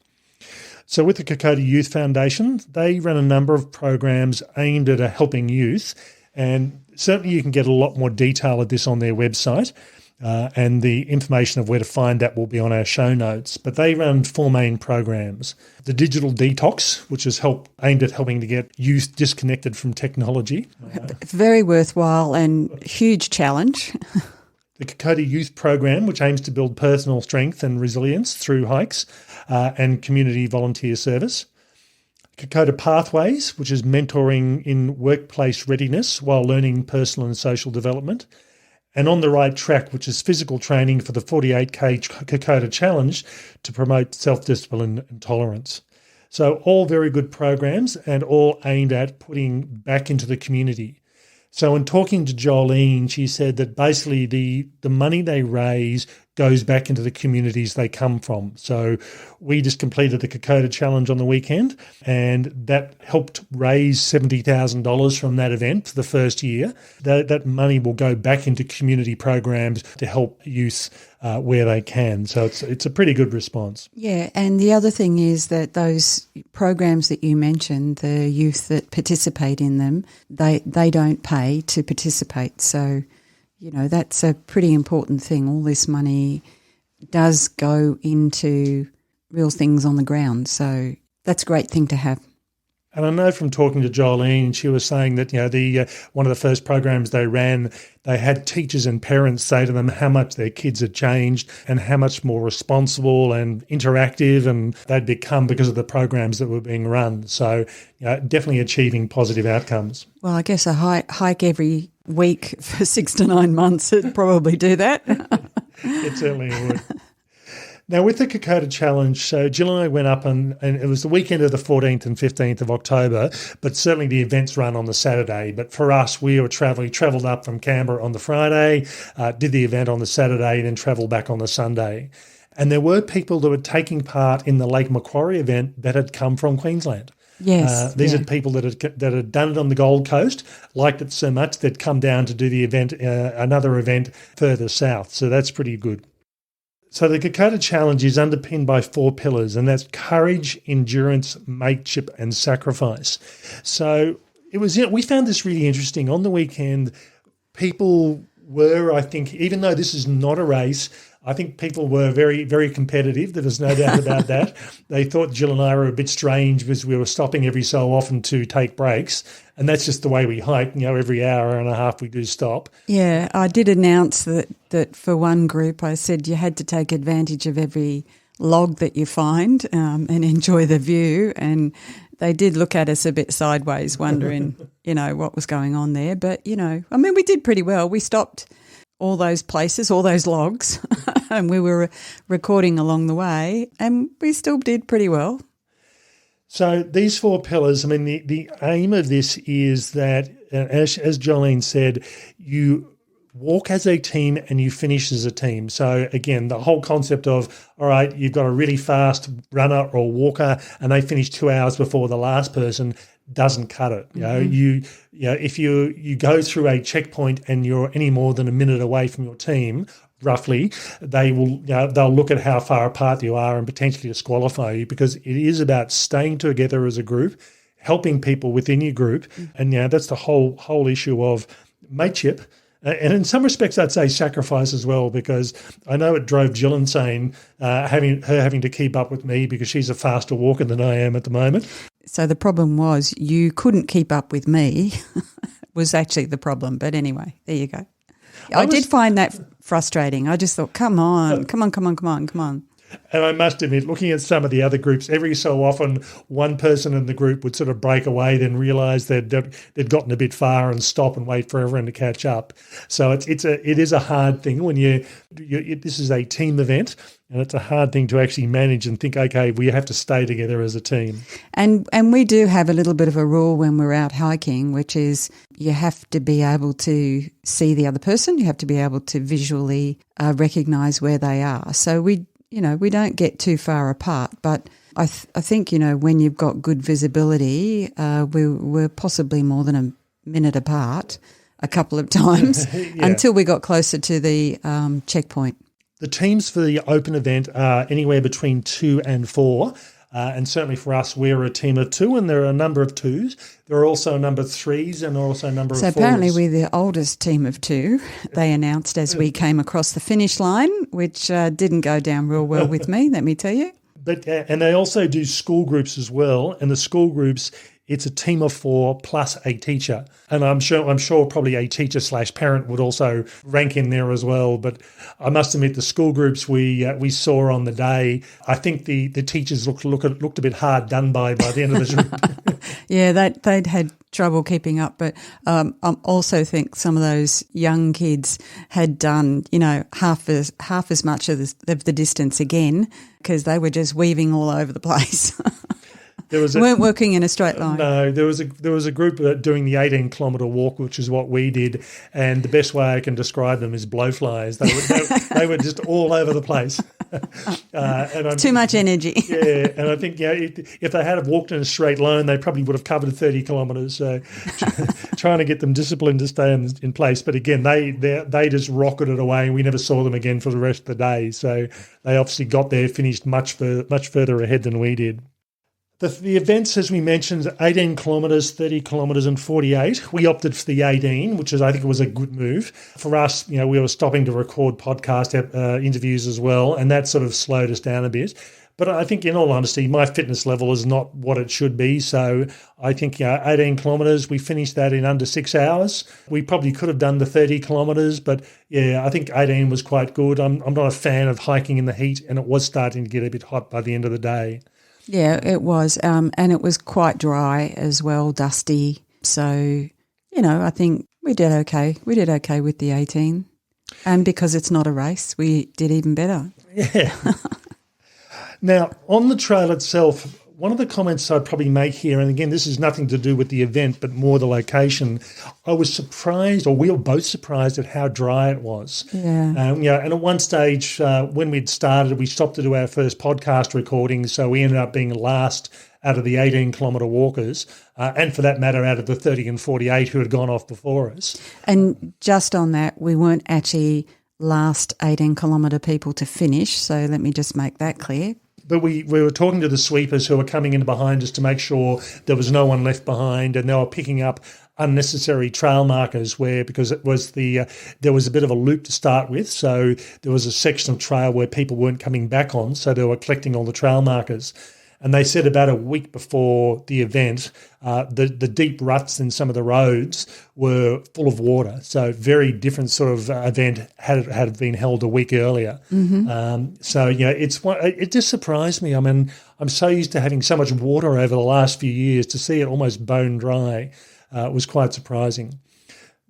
So with the Kokoda Youth Foundation, they run a number of programs aimed at helping youth, and certainly you can get a lot more detail of this on their website, and the information of where to find that will be on our show notes. But they run 4 main programs. The Digital Detox, which is aimed at helping to get youth disconnected from technology. Very worthwhile and huge challenge. The Kokoda Youth Program, which aims to build personal strength and resilience through hikes and community volunteer service. Kokoda Pathways, which is mentoring in workplace readiness while learning personal and social development. And On the Right Track, which is physical training for the 48K Kokoda Challenge to promote self-discipline and tolerance. So all very good programs and all aimed at putting back into the community. So in talking to Johllene, she said that basically the money they raise goes back into the communities they come from. So we just completed the Kokoda Challenge on the weekend, and that helped raise $70,000 from that event for the first year. That money will go back into community programs to help youth where they can. So it's a pretty good response. Yeah, and the other thing is that those programs that you mentioned, the youth that participate in them, they don't pay to participate. So that's a pretty important thing. All this money does go into real things on the ground. So that's a great thing to have. And I know from talking to Johllene, she was saying that, one of the first programs they ran, they had teachers and parents say to them how much their kids had changed and how much more responsible and interactive and they'd become because of the programs that were being run. So definitely achieving positive outcomes. Well, I guess a hike every week for 6 to 9 months would probably do that. It certainly would. Now, with the Kokoda Challenge, so Gill and I went up and it was the weekend of the 14th and 15th of October, but certainly the events run on the Saturday. But for us, we travelled up from Canberra on the Friday, did the event on the Saturday, and then travelled back on the Sunday. And there were people that were taking part in the Lake Macquarie event that had come from Queensland. Yes. These are people that had done it on the Gold Coast, liked it so much they'd come down to do the event, another event further south. So that's pretty good. So the Kokoda Challenge is underpinned by 4 pillars, and that's courage, endurance, mateship, and sacrifice. So we found this really interesting. On the weekend, people were, I think, even though this is not a race, I think people were very, very competitive. There was no doubt about that. They thought Gill and I were a bit strange because we were stopping every so often to take breaks. And that's just the way we hike. Every hour and a half we do stop. Yeah, I did announce that for one group I said you had to take advantage of every log that you find and enjoy the view. And they did look at us a bit sideways, wondering, what was going on there. But, we did pretty well. We stopped all those places, all those logs, and we were recording along the way, and we still did pretty well. So these 4 pillars, the aim of this is that, as Johllene said, you walk as a team and you finish as a team. So again, the whole concept of, all right, you've got a really fast runner or walker and they finish 2 hours before the last person, doesn't cut it. If you go through a checkpoint and you're any more than a minute away from your team, roughly, they'll look at how far apart you are and potentially disqualify you, because it is about staying together as a group, helping people within your group, and that's the whole issue of mateship. And in some respects, I'd say sacrifice as well, because I know it drove Gill insane having to keep up with me because she's a faster walker than I am at the moment. So the problem was you couldn't keep up with me was actually the problem. But anyway, there you go. I did find that frustrating. I just thought, come on. And I must admit, looking at some of the other groups, every so often one person in the group would sort of break away, then realise they'd gotten a bit far and stop and wait for everyone to catch up. So it is a hard thing when this is a team event, and it's a hard thing to actually manage and think, okay, we have to stay together as a team. And we do have a little bit of a rule when we're out hiking, which is you have to be able to see the other person. You have to be able to visually recognise where they are. So we don't get too far apart, but I think, when you've got good visibility, we're possibly more than a minute apart a couple of times until we got closer to the checkpoint. The teams for the open event are anywhere between 2 and 4. And certainly for us, we're a team of 2, and there are a number of 2s. There are also a number of 3s and also a number of 4s. So apparently we're the oldest team of 2, they announced as we came across the finish line, which didn't go down real well with me, let me tell you. But and they also do school groups as well, and the school groups, it's a team of 4 plus a teacher. And I'm sure probably a teacher / parent would also rank in there as well. But I must admit, the school groups we saw on the day, I think the teachers looked a bit hard done by the end of the trip. Yeah, they'd had trouble keeping up. But I also think some of those young kids had done, half as much of the distance again, because they were just weaving all over the place. Weren't working in a straight line. No, there was a group doing the 18-kilometre walk, which is what we did, and the best way I can describe them is blowflies. They were just all over the place. Too much energy. Yeah, and I think if they had walked in a straight line, they probably would have covered 30 kilometres. So trying to get them disciplined to stay in place, but again, they just rocketed away, and we never saw them again for the rest of the day. So they obviously got there, finished much further ahead than we did. The events, as we mentioned, 18 kilometres, 30 kilometres and 48. We opted for the 18, which I think was a good move. For us, we were stopping to record podcast interviews as well, and that sort of slowed us down a bit. But I think, in all honesty, my fitness level is not what it should be. So I think 18 kilometres, we finished that in under 6 hours. We probably could have done the 30 kilometres, but I think 18 was quite good. I'm not a fan of hiking in the heat, and it was starting to get a bit hot by the end of the day. Yeah, it was, and it was quite dry as well, dusty. So, I think we did okay. We did okay with the 18, and because it's not a race, we did even better. Yeah. Now, on the trail itself, one of the comments I'd probably make here, and again, this is nothing to do with the event, but more the location, I was surprised, or we were both surprised at how dry it was. Yeah. And at one stage, when we'd started, we stopped to do our first podcast recording, so we ended up being last out of the 18-kilometre walkers, and for that matter, out of the 30 and 48 who had gone off before us. And just on that, we weren't actually last 18-kilometre people to finish, so let me just make that clear. But we were talking to the sweepers who were coming in behind us to make sure there was no one left behind, and they were picking up unnecessary trail markers because it was there was a bit of a loop to start with, so there was a section of trail where people weren't coming back on, so they were collecting all the trail markers. And they said about a week before the event, the deep ruts in some of the roads were full of water. So very different sort of event had been held a week earlier. Mm-hmm. It just surprised me. I mean, I'm so used to having so much water over the last few years, to see it almost bone dry was quite surprising.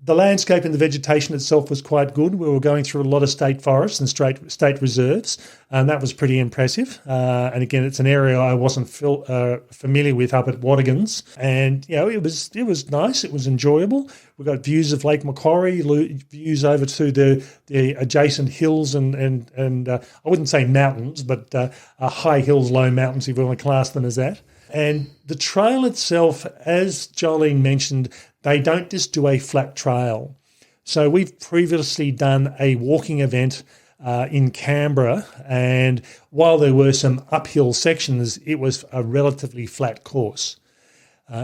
The landscape and the vegetation itself was quite good. We were going through a lot of state forests and state reserves, and that was pretty impressive. And again, it's an area I wasn't familiar with up at Wadigans, and it was nice. It was enjoyable. We got views of Lake Macquarie, views over to the adjacent hills and I wouldn't say mountains, but high hills, low mountains, if you want to class them as that. And the trail itself, as Johllene mentioned, they don't just do a flat trail. So we've previously done a walking event in Canberra, and while there were some uphill sections, it was a relatively flat course.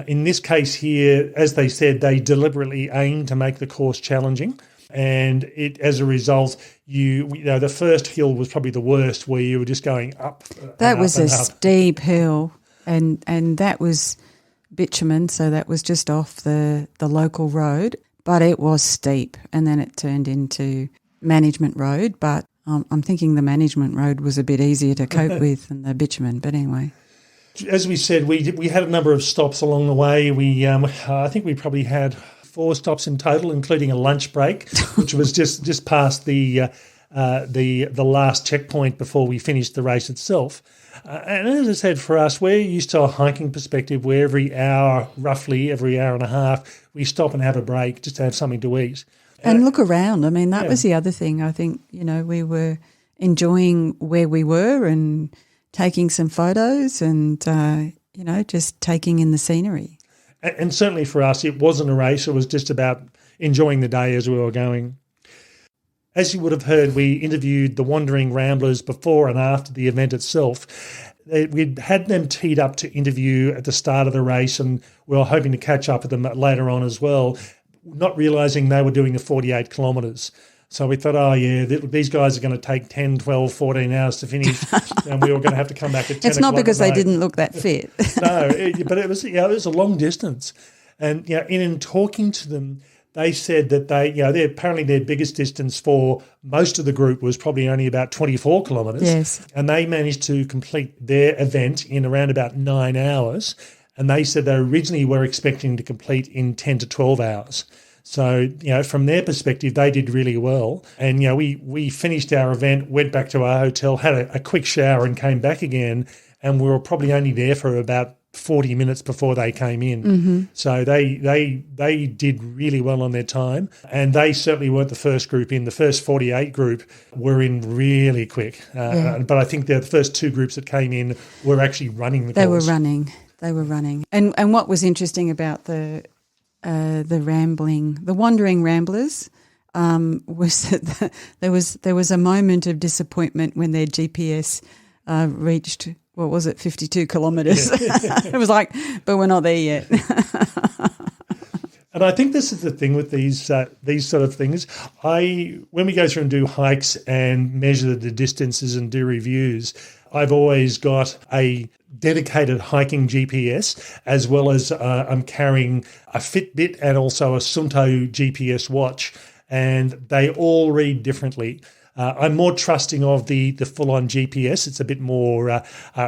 In this case here, as they said, they deliberately aimed to make the course challenging, and as a result, the first hill was probably the worst, where you were just going up. That was a steep hill. and that was bitumen, so that was just off the local road, but it was steep, and then it turned into management road, but I'm thinking the management road was a bit easier to cope with than the bitumen, but anyway. As we said, we had a number of stops along the way. I think we probably had 4 stops in total, including a lunch break, which was just past the last checkpoint before we finished the race itself. And as I said, for us, we're used to a hiking perspective where roughly every hour and a half, we stop and have a break just to have something to eat. And look around. I mean, that was the other thing. I think, we were enjoying where we were and taking some photos and, just taking in the scenery. And certainly for us, it wasn't a race. It was just about enjoying the day as we were going. As you would have heard, we interviewed the Wandering Ramblers before and after the event itself. We'd had them teed up to interview at the start of the race, and we were hoping to catch up with them later on as well, not realising they were doing the 48 kilometres. So we thought, these guys are going to take 10, 12, 14 hours to finish, and we were going to have to come back at 10 It's not o'clock because at night. they didn't look that fit. No, but it was a long distance. And in talking to them, they said that apparently their biggest distance for most of the group was probably only about 24 kilometres. Yes. And they managed to complete their event in around about 9 hours. And they said they originally were expecting to complete in 10 to 12 hours. So, from their perspective, they did really well. And, we finished our event, went back to our hotel, had a quick shower and came back again. And we were probably only there for about 40 minutes before they came in. Mm-hmm. So they did really well on their time, and they certainly weren't the first group in. The first 48 group were in really quick. But I think the first 2 groups that came in were actually running the course. They were running. And what was interesting about the Wandering Ramblers was that there was a moment of disappointment when their GPS reached, 52 kilometres. It was like, but we're not there yet. And I think this is the thing with these sort of things. When we go through and do hikes and measure the distances and do reviews, I've always got a dedicated hiking GPS, as well as I'm carrying a Fitbit and also a Sunto GPS watch, and they all read differently. I'm more trusting of the full-on GPS. It's a bit more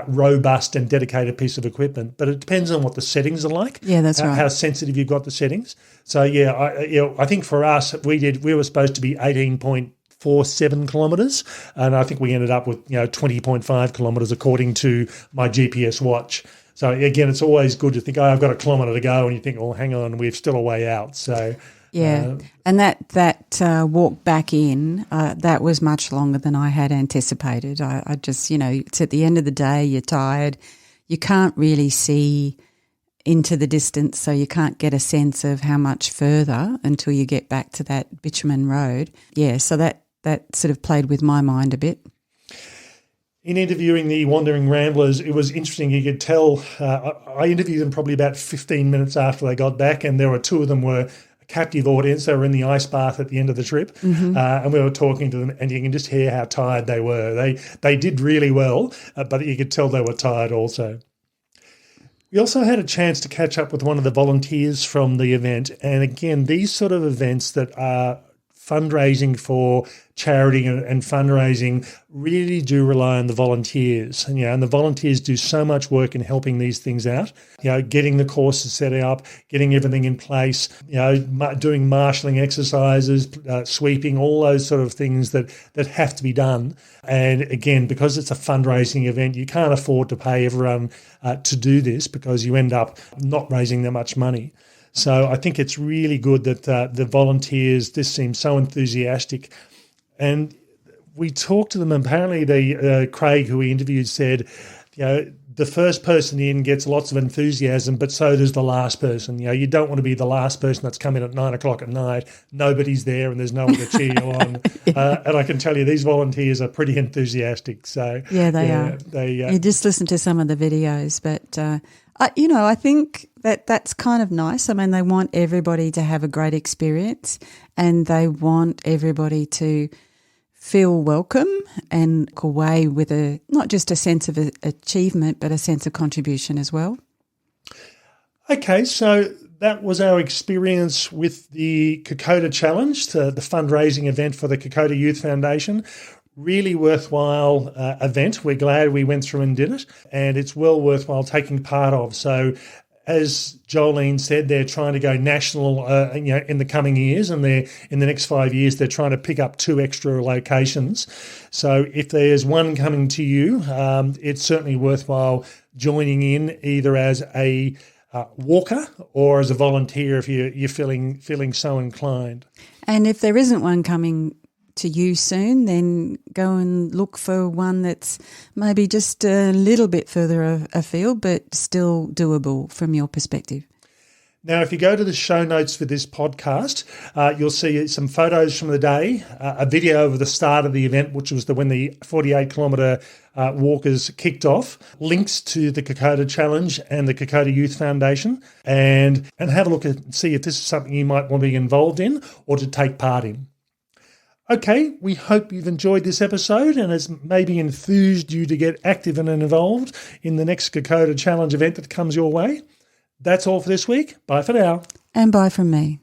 robust and dedicated piece of equipment, but it depends on what the settings are like. Yeah, that's right. How sensitive you've got the settings. So I think for us, we were supposed to be 18.47 kilometres, and I think we ended up with 20.5 kilometres according to my GPS watch. So again, it's always good to think, I've got a kilometre to go, and you think, hang on, we're still a way out. So. Yeah, and that walk back in, that was much longer than I had anticipated. I just, it's at the end of the day, you're tired, you can't really see into the distance, so you can't get a sense of how much further until you get back to that bitumen road. Yeah, so that sort of played with my mind a bit. In interviewing the Wandering Ramblers, it was interesting. You could tell I interviewed them probably about 15 minutes after they got back, and there were 2 of them were captive audience. They were in the ice bath at the end of the trip, and we were talking to them, and you can just hear how tired they were. They did really well, but you could tell they were tired also. We also had a chance to catch up with one of the volunteers from the event, and again, these sort of events that are fundraising for charity and fundraising really do rely on the volunteers. And the volunteers do so much work in helping these things out, getting the courses set up, getting everything in place, doing marshalling exercises, sweeping, all those sort of things that have to be done. And again, because it's a fundraising event, you can't afford to pay everyone to do this because you end up not raising that much money. So I think it's really good that the volunteers, this seems so enthusiastic. And we talked to them. Apparently, Craig, who we interviewed, said, the first person in gets lots of enthusiasm, but so does the last person. You don't want to be the last person that's come in at 9 o'clock at night. Nobody's there and there's no one to cheer you on. And I can tell you these volunteers are pretty enthusiastic. So yeah, they are. You just listen to some of the videos, but I think that's kind of nice. I mean, they want everybody to have a great experience, and they want everybody to feel welcome and walk away with not just a sense of achievement, but a sense of contribution as well? Okay, so that was our experience with the Kokoda Challenge, the fundraising event for the Kokoda Youth Foundation. Really worthwhile event. We're glad we went through and did it, and it's well worthwhile taking part of. So, as Johllene said, they're trying to go national, in the coming years, and in the next 5 years, they're trying to pick up 2 extra locations. So, if there's one coming to you, it's certainly worthwhile joining in, either as a walker or as a volunteer if you're feeling so inclined. And if there isn't one coming to you soon, then go and look for one that's maybe just a little bit further afield, but still doable from your perspective. Now, if you go to the show notes for this podcast, you'll see some photos from the day, a video of the start of the event, which was when the 48-kilometre walkers kicked off, links to the Kokoda Challenge and the Kokoda Youth Foundation, and have a look and see if this is something you might want to be involved in or to take part in. Okay, we hope you've enjoyed this episode and has maybe enthused you to get active and involved in the next Kokoda Challenge event that comes your way. That's all for this week. Bye for now. And bye from me.